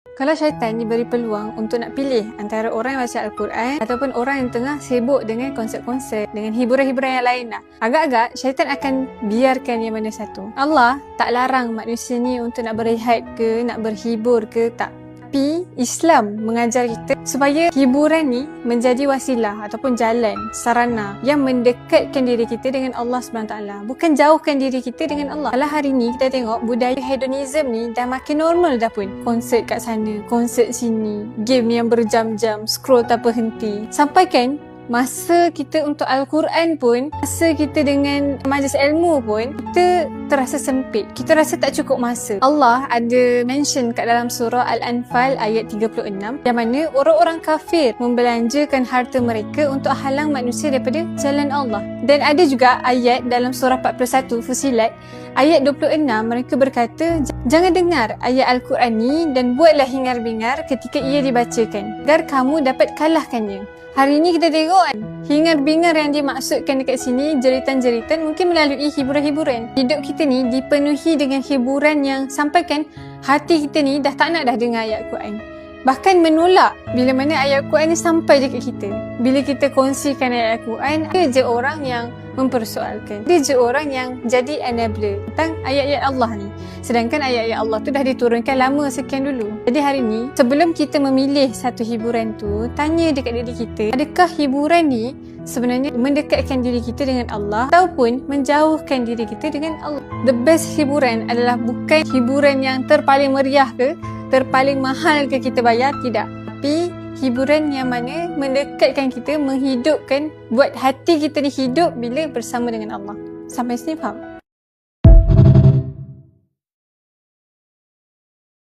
Kalau syaitan diberi peluang untuk nak pilih antara orang yang baca Al-Quran ataupun orang yang tengah sibuk dengan konsert-konsert, dengan hiburan-hiburan yang lain lah, agak-agak syaitan akan biarkan yang mana satu. Allah tak larang manusia ni untuk nak berehat ke, nak berhibur ke, tak. Tapi Islam mengajar kita supaya hiburan ni menjadi wasilah ataupun jalan, sarana yang mendekatkan diri kita dengan Allah SWT, bukan jauhkan diri kita dengan Allah. Kalau hari ni kita tengok budaya hedonism ni dah makin normal dah pun. Konsert kat sana, konsert sini, game yang berjam-jam, scroll tak berhenti. Sampai kan masa kita untuk Al-Quran pun, masa kita dengan majlis ilmu pun, kita terasa sempit. Kita rasa tak cukup masa. Allah ada mention kat dalam surah Al-Anfal ayat 36 yang mana orang-orang kafir membelanjakan harta mereka untuk halang manusia daripada jalan Allah. Dan ada juga ayat dalam surah 41 Fusilat ayat 26, mereka berkata, jangan dengar ayat Al-Quran ni dan buatlah hingar-bingar ketika ia dibacakan agar kamu dapat kalahkannya. Hari ni kita tengok kan, hingar-bingar yang dimaksudkan dekat sini, jeritan-jeritan mungkin melalui hiburan-hiburan. Hidup kita ni dipenuhi dengan hiburan yang sampaikan hati kita ni dah tak nak dah dengar ayat Quran. Bahkan menolak bila mana ayat Quran ni sampai dekat kita. Bila kita kongsikan ayat Quran, ada je orang yang mempersoalkan. Ada je orang yang jadi enabler tentang ayat-ayat Allah ni. Sedangkan ayat-ayat Allah tu dah diturunkan lama sekian dulu. Jadi hari ni, sebelum kita memilih satu hiburan tu, tanya dekat diri kita, adakah hiburan ni sebenarnya mendekatkan diri kita dengan Allah ataupun menjauhkan diri kita dengan Allah? The best hiburan adalah bukan hiburan yang terpaling meriah ke, terpaling mahal ke kita bayar, tidak. Tapi hiburan yang mana mendekatkan kita, menghidupkan, buat hati kita ni hidup bila bersama dengan Allah. Sampai sini faham?